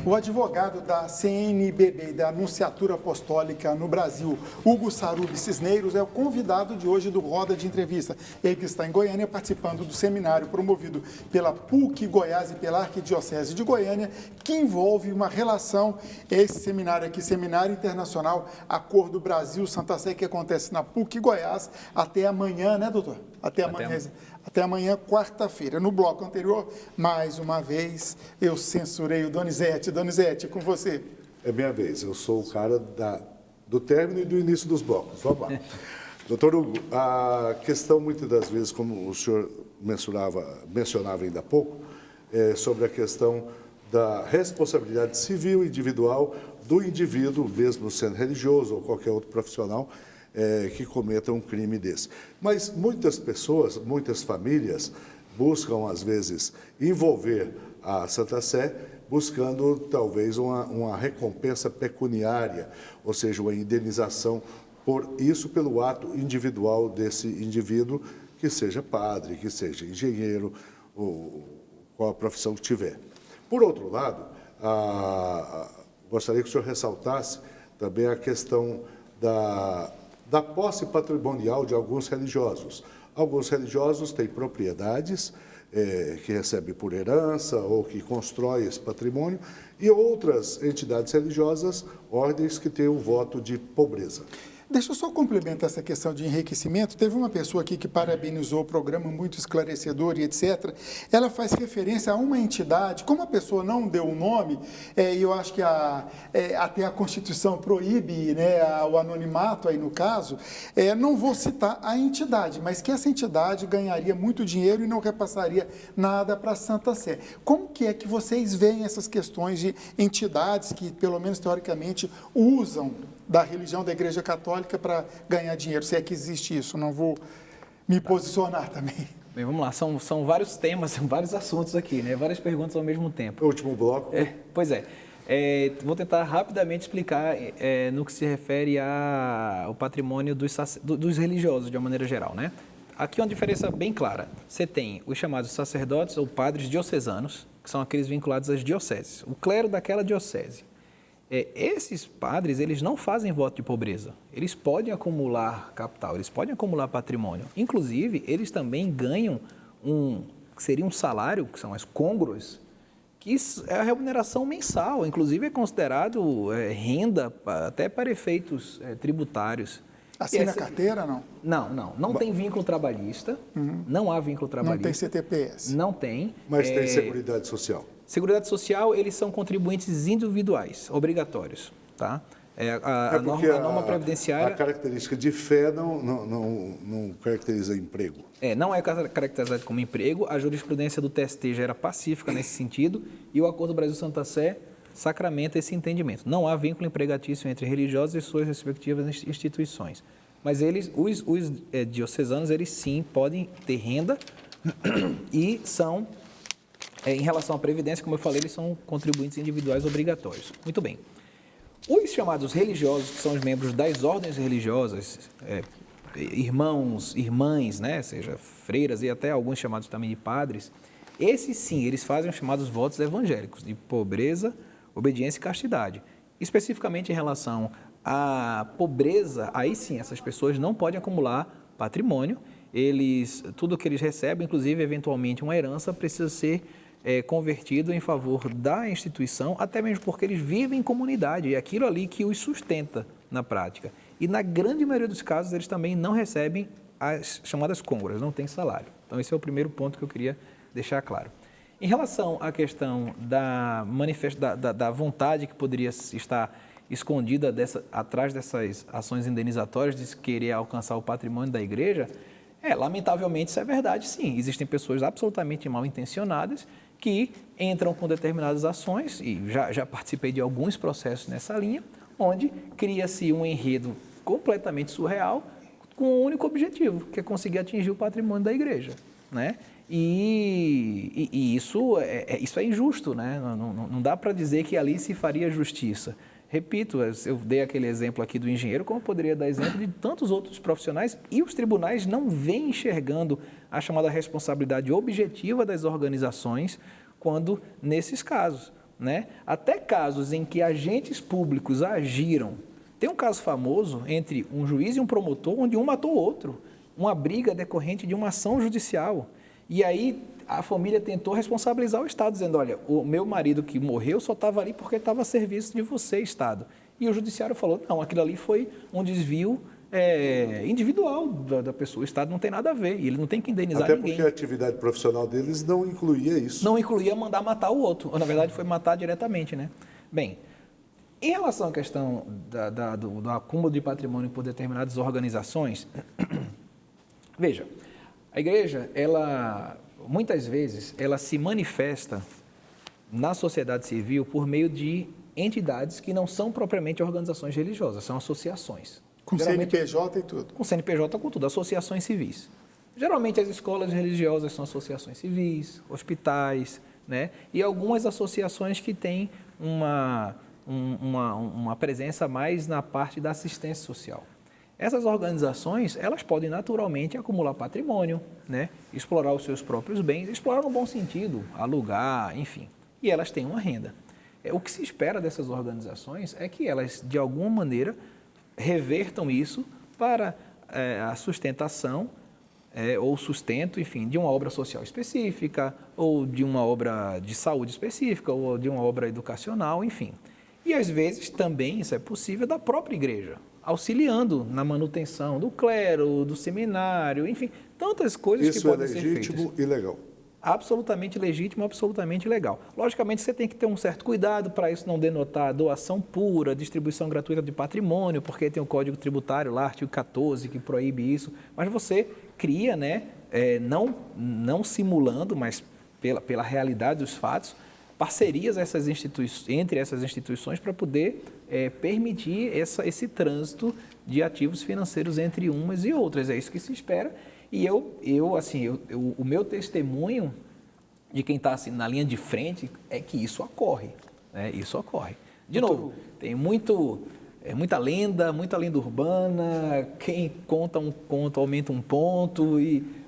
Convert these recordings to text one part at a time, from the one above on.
O advogado da CNBB, da Anunciatura Apostólica no Brasil, Hugo Sarubi Cisneiros, é o convidado de hoje do Roda de Entrevista. Ele que está em Goiânia participando do seminário promovido pela PUC Goiás e pela Arquidiocese de Goiânia, que envolve uma relação, esse seminário aqui, Seminário Internacional Acordo Brasil-Santa Sé, que acontece na PUC Goiás até amanhã, né, doutor? Até amanhã, quarta-feira. No bloco anterior, mais uma vez, eu censurei o Donizete. Donizete, com você. É minha vez. Eu sou o cara do término e do início dos blocos. Vamos lá. Doutor Hugo, a questão, muitas das vezes, como o senhor mencionava ainda há pouco, é sobre a questão da responsabilidade civil individual do indivíduo, mesmo sendo religioso ou qualquer outro profissional, que cometa um crime desse. Mas muitas pessoas, muitas famílias buscam, às vezes, envolver a Santa Sé, buscando, talvez, uma recompensa pecuniária, ou seja, uma indenização por isso, pelo ato individual desse indivíduo, que seja padre, que seja engenheiro, ou qual a profissão que tiver. Por outro lado, gostaria que o senhor ressaltasse também a questão da posse patrimonial de alguns religiosos. Alguns religiosos têm propriedades que recebem por herança ou que constroem esse patrimônio, e outras entidades religiosas, ordens que têm o voto de pobreza. Deixa eu só complementar essa questão de enriquecimento. Teve uma pessoa aqui que parabenizou o programa, muito esclarecedor e etc. Ela faz referência a uma entidade, como a pessoa não deu o nome, e eu acho que até a Constituição proíbe, né, o anonimato aí no caso, não vou citar a entidade, mas que essa entidade ganharia muito dinheiro e não repassaria nada para a Santa Sé. Como que é que vocês veem essas questões de entidades que, pelo menos teoricamente, usam da religião da Igreja Católica para ganhar dinheiro, se é que existe isso? Não vou me posicionar também. Bem, vamos lá, são vários temas, são vários assuntos aqui, né? Várias perguntas ao mesmo tempo. O último bloco. Pois é. Vou tentar rapidamente explicar no que se refere ao patrimônio dos religiosos, de uma maneira geral, né? Aqui é uma diferença bem clara. Você tem os chamados sacerdotes ou padres diocesanos, que são aqueles vinculados às dioceses, o clero daquela diocese. Esses padres, eles não fazem voto de pobreza. Eles podem acumular capital, eles podem acumular patrimônio. Inclusive, eles também ganham que seria um salário, que são as côngruas, que é a remuneração mensal. Inclusive, é considerado renda até para efeitos tributários. Assina carteira, não? Não tem vínculo trabalhista, não há vínculo trabalhista. Não tem CTPS? Não tem. Mas tem Seguridade Social? Seguridade Social, eles são contribuintes individuais, obrigatórios, tá? A norma previdenciária... A característica de fé não caracteriza emprego. Não é caracterizado como emprego, a jurisprudência do TST já era pacífica nesse sentido, e o Acordo Brasil-Santa Sé sacramenta esse entendimento. Não há vínculo empregatício entre religiosos e suas respectivas instituições. Mas os diocesanos, eles sim podem ter renda e são... em relação à Previdência, como eu falei, eles são contribuintes individuais obrigatórios. Muito bem. Os chamados religiosos, que são os membros das ordens religiosas, irmãos, irmãs, né, seja freiras e até alguns chamados também de padres, esses sim, eles fazem os chamados votos evangélicos de pobreza, obediência e castidade. Especificamente em relação à pobreza, aí sim, essas pessoas não podem acumular patrimônio, tudo que eles recebem, inclusive eventualmente uma herança, precisa ser convertido em favor da instituição, até mesmo porque eles vivem em comunidade, e é aquilo ali que os sustenta na prática. E na grande maioria dos casos, eles também não recebem as chamadas côngruas, não tem salário. Então, esse é o primeiro ponto que eu queria deixar claro. Em relação à questão da vontade que poderia estar escondida atrás dessas ações indenizatórias de querer alcançar o patrimônio da igreja, lamentavelmente isso é verdade, sim. Existem pessoas absolutamente mal intencionadas que entram com determinadas ações, e já participei de alguns processos nessa linha, onde cria-se um enredo completamente surreal com um único objetivo, que é conseguir atingir o patrimônio da igreja, né? E isso é injusto, né? Não dá para dizer que ali se faria justiça. Repito, eu dei aquele exemplo aqui do engenheiro, como eu poderia dar exemplo de tantos outros profissionais, e os tribunais não vêm enxergando a chamada responsabilidade objetiva das organizações quando nesses casos. né, até casos em que agentes públicos agiram. Tem um caso famoso entre um juiz e um promotor, onde um matou o outro, uma briga decorrente de uma ação judicial. E aí a família tentou responsabilizar o Estado, dizendo, olha, o meu marido que morreu só estava ali porque estava a serviço de você, Estado. E o judiciário falou, não, aquilo ali foi um desvio individual da pessoa, o Estado não tem nada a ver, e ele não tem que indenizar Até ninguém. porque a atividade profissional deles não incluía isso. Não incluía mandar matar o outro, ou, na verdade foi matar diretamente, né? Bem, em relação à questão do acúmulo de patrimônio por determinadas organizações, veja, a igreja, ela, muitas vezes, ela se manifesta na sociedade civil por meio de entidades que não são propriamente organizações religiosas, são associações. Com CNPJ e tudo. Com CNPJ, com tudo, associações civis. Geralmente as escolas religiosas são associações civis, hospitais, né? E algumas associações que têm uma presença mais na parte da assistência social. Essas organizações, elas podem naturalmente acumular patrimônio, né? Explorar os seus próprios bens, explorar no bom sentido, alugar, enfim. E elas têm uma renda. O que se espera dessas organizações é que elas, de alguma maneira, revertam isso para a sustentação ou sustento, enfim, de uma obra social específica, ou de uma obra de saúde específica, ou de uma obra educacional, enfim. E às vezes também isso é possível da própria igreja, auxiliando na manutenção do clero, do seminário, enfim, tantas coisas que podem ser feitas. Isso é legítimo e legal. Absolutamente legítimo, absolutamente legal. Logicamente, você tem que ter um certo cuidado para isso não denotar doação pura, distribuição gratuita de patrimônio, porque tem o Código Tributário lá, artigo 14, que proíbe isso. Mas você cria, né, não simulando, mas pela realidade dos fatos, parcerias entre essas instituições para poder permitir esse trânsito de ativos financeiros entre umas e outras. É isso que se espera. E o meu testemunho de quem está assim, na linha de frente é que isso ocorre. Né? Isso ocorre. De novo, tem muita lenda urbana, quem conta um conto aumenta um ponto,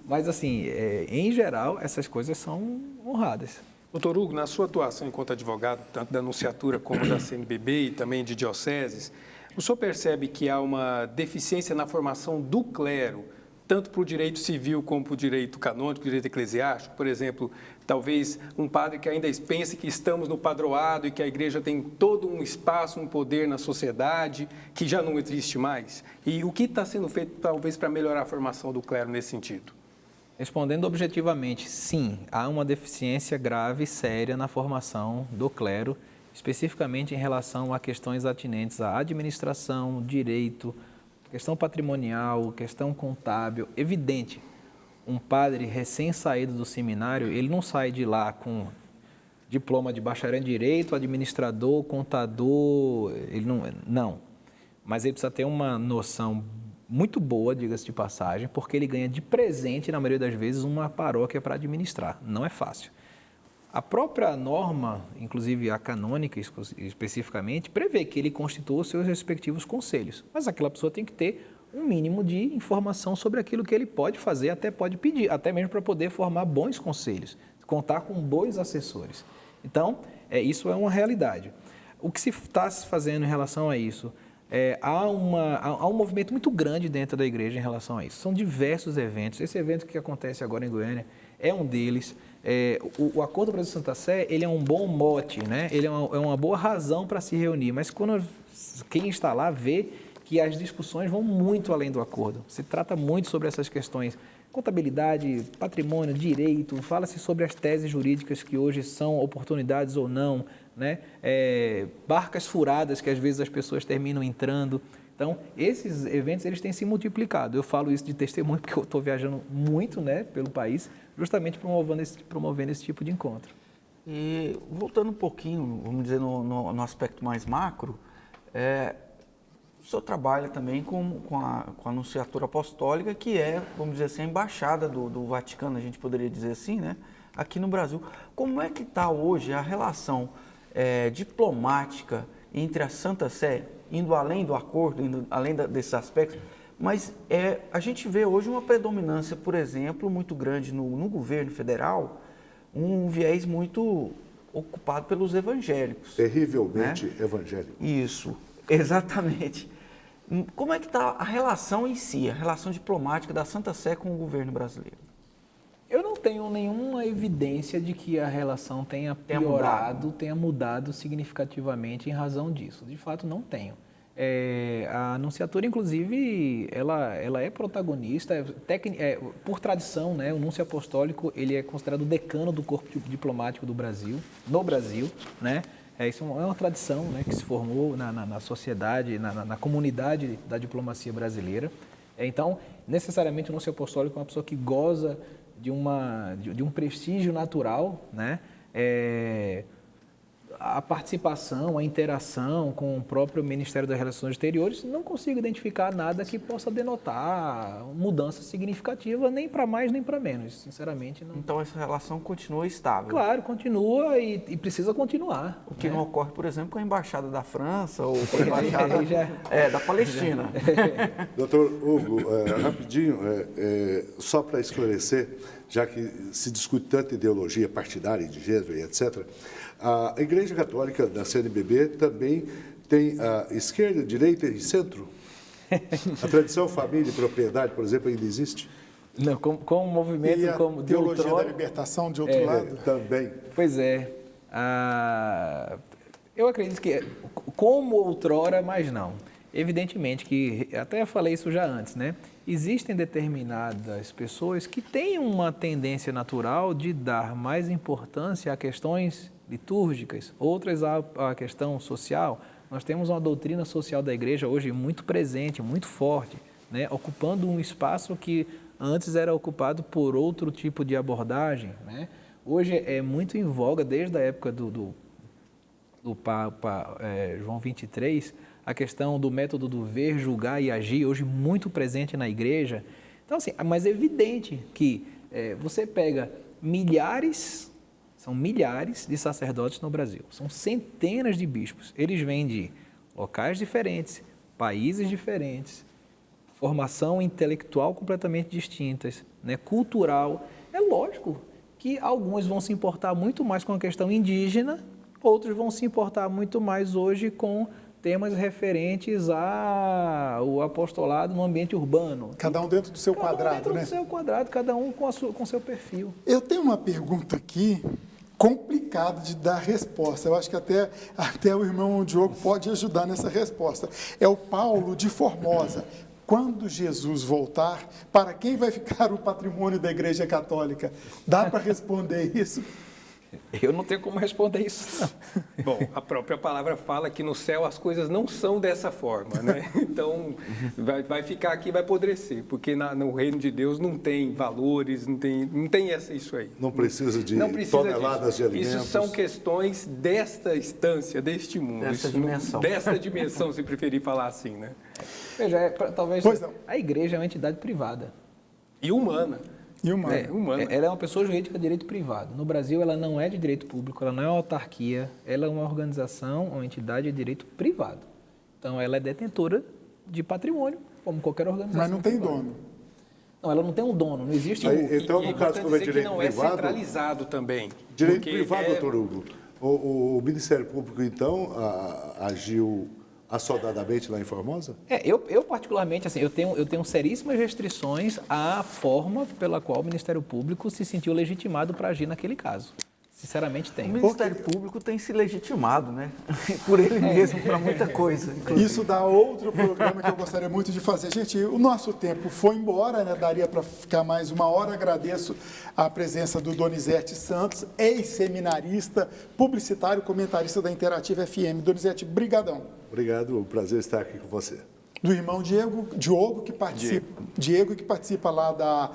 mas assim, em geral, essas coisas são honradas. Doutor Hugo, na sua atuação enquanto advogado, tanto da Anunciatura como da CNBB e também de dioceses, o senhor percebe que há uma deficiência na formação do clero, tanto para o direito civil como para o direito canônico, direito eclesiástico? Por exemplo, talvez um padre que ainda pense que estamos no padroado e que a igreja tem todo um espaço, um poder na sociedade que já não existe mais. E o que está sendo feito, talvez, para melhorar a formação do clero nesse sentido? Respondendo objetivamente, sim, há uma deficiência grave e séria na formação do clero, especificamente em relação a questões atinentes à administração, direito, questão patrimonial, questão contábil. Evidente, um padre recém-saído do seminário, ele não sai de lá com diploma de bacharel em direito, administrador, contador, ele não. Mas ele precisa ter uma noção muito boa, diga-se de passagem, porque ele ganha de presente, na maioria das vezes, uma paróquia para administrar. Não é fácil. A própria norma, inclusive a canônica especificamente, prevê que ele constitua os seus respectivos conselhos. Mas aquela pessoa tem que ter um mínimo de informação sobre aquilo que ele pode fazer, até pode pedir, até mesmo para poder formar bons conselhos, contar com bons assessores. Então, isso é uma realidade. O que se está se fazendo em relação a isso? Há um movimento muito grande dentro da igreja em relação a isso. São diversos eventos. Esse evento que acontece agora em Goiânia é um deles. O Acordo Brasil Santa Sé, ele é um bom mote, né? Ele é uma boa razão para se reunir, mas quando quem está lá vê que as discussões vão muito além do acordo. Se trata muito sobre essas questões, contabilidade, patrimônio, direito, fala-se sobre as teses jurídicas que hoje são oportunidades ou não, né? Barcas furadas que às vezes as pessoas terminam entrando. Então, esses eventos eles têm se multiplicado. Eu falo isso de testemunho porque eu estou viajando muito, né, pelo país, justamente promovendo esse tipo de encontro. E voltando um pouquinho, vamos dizer, no aspecto mais macro, o senhor trabalha também com a Anunciatura Apostólica, que é, vamos dizer assim, a embaixada do Vaticano, a gente poderia dizer assim, né, aqui no Brasil. Como é que está hoje a relação diplomática entre a Santa Sé, indo além do acordo, indo além desses aspectos, mas a gente vê hoje uma predominância, por exemplo, muito grande no governo federal, um viés muito ocupado pelos evangélicos. Terrivelmente evangélico. Isso, exatamente. Como é que está a relação em si, a relação diplomática da Santa Sé com o governo brasileiro? Eu não tenho nenhuma evidência de que a relação tenha piorado, tenha mudado significativamente em razão disso. De fato, não tenho. A nunciatura, inclusive, ela é protagonista, por tradição, né? O núncio apostólico ele é considerado o decano do corpo diplomático do Brasil, no Brasil, né? Isso é uma tradição, né, que se formou na sociedade, na comunidade da diplomacia brasileira. Então, necessariamente, o núncio apostólico é uma pessoa que goza de um prestígio natural, né? A participação, a interação com o próprio Ministério das Relações Exteriores, não consigo identificar nada que possa denotar mudança significativa, nem para mais nem para menos, sinceramente. Não. Então essa relação continua estável? Claro, continua e precisa continuar. O que não ocorre, por exemplo, com a Embaixada da França ou com a Embaixada da Palestina. Doutor Hugo, rapidinho, só para esclarecer, já que se discute tanta ideologia partidária, de gênero e etc., a Igreja Católica da CNBB também tem a esquerda, direita e centro? A tradição família e propriedade, por exemplo, ainda existe? Não, com um movimento e a como de teologia outrora, da libertação de outro lado? Também. Pois é. Eu acredito que como outrora, mas não. Evidentemente que, até falei isso já antes, né? Existem determinadas pessoas que têm uma tendência natural de dar mais importância a questões litúrgicas, outras à questão social. Nós temos uma doutrina social da igreja hoje muito presente, muito forte, né? Ocupando um espaço que antes era ocupado por outro tipo de abordagem, né? Hoje é muito em voga, desde a época do Papa João XXIII, a questão do método do ver, julgar e agir, hoje muito presente na igreja. Então, assim, mas é evidente que você pega são milhares de sacerdotes no Brasil, são centenas de bispos. Eles vêm de locais diferentes, países diferentes, formação intelectual completamente distintas, né, cultural. É lógico que alguns vão se importar muito mais com a questão indígena, outros vão se importar muito mais hoje com temas referentes ao apostolado no ambiente urbano. Cada um dentro do seu quadrado, dentro né? do seu quadrado, cada um com o seu perfil. Eu tenho uma pergunta aqui complicada de dar resposta. Eu acho que até o irmão Diogo pode ajudar nessa resposta. É o Paulo de Formosa. Quando Jesus voltar, para quem vai ficar o patrimônio da Igreja Católica? Dá para responder isso? Eu não tenho como responder isso, não. Bom, a própria palavra fala que no céu as coisas não são dessa forma, né? Então, vai ficar aqui e vai apodrecer, porque no reino de Deus não tem valores, não tem isso aí. Não precisa de disso. toneladas de alimentos. Isso são questões desta instância, deste mundo. Desta dimensão, se preferir falar assim, né? Veja, talvez Pois não. a igreja é uma entidade privada. E humana. Humana. Ela é uma pessoa jurídica de direito privado. No Brasil, ela não é de direito público, ela não é uma autarquia, ela é uma organização, uma entidade de direito privado. Então, ela é detentora de patrimônio, como qualquer organização. Mas não tem privada. dono. Não, ela não tem um dono, não existe Então, E no caso, como é dizer que direito não é privado... centralizado também. Direito porque privado, doutor Hugo. O Ministério Público, então, agiu assodadamente lá em Formosa? Eu particularmente, assim, eu tenho seríssimas restrições à forma pela qual o Ministério Público se sentiu legitimado para agir naquele caso. Sinceramente, O tenho. Ministério Público tem se legitimado, né? Por ele mesmo, para muita coisa. inclusive. Isso dá outro programa que eu gostaria muito de fazer. Gente, o nosso tempo foi embora, né? Daria para ficar mais uma hora. Agradeço a presença do Donizete Santos, ex-seminarista, publicitário, comentarista da Interativa FM. Donizete, brigadão. Obrigado, um prazer estar aqui com você. Do irmão Diogo que participa lá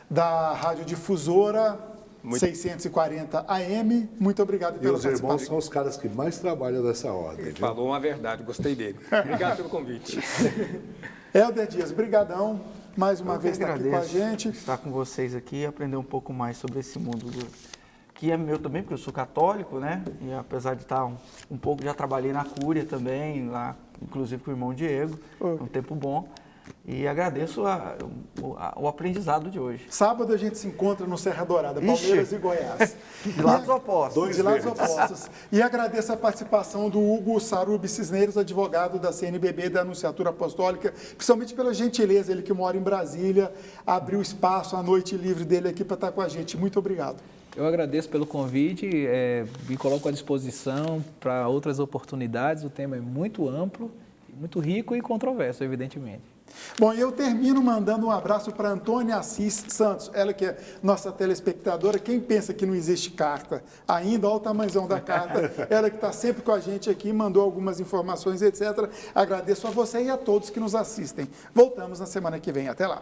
da radiodifusora 640 AM. Muito obrigado pela Meus irmãos participação. são os caras que mais trabalham nessa ordem. Viu? Falou uma verdade, gostei dele. Obrigado pelo convite. Helder Dias, brigadão. Mais uma Eu que vez está aqui com a agradeço gente. estar com vocês aqui e aprender um pouco mais sobre esse mundo que é meu também, porque eu sou católico, né? E apesar de estar um pouco, já trabalhei na Cúria também, lá, inclusive com o irmão Diego, um tempo bom. E agradeço o aprendizado de hoje. Sábado a gente se encontra no Serra Dourada, Ixi. Palmeiras e Goiás. De lados opostos. De lados opostos. E agradeço a participação do Hugo Sarubi Cisneros, advogado da CNBB, da Anunciatura Apostólica, principalmente pela gentileza, ele que mora em Brasília, abriu espaço, a noite livre dele aqui para estar com a gente. Muito obrigado. Eu agradeço pelo convite, me coloco à disposição para outras oportunidades. O tema é muito amplo, muito rico e controverso, evidentemente. Bom, eu termino mandando um abraço para Antônia Assis Santos, ela que é nossa telespectadora. Quem pensa que não existe carta ainda, olha o tamanhozão da carta, ela que está sempre com a gente aqui, mandou algumas informações, etc. Agradeço a você e a todos que nos assistem. Voltamos na semana que vem. Até lá.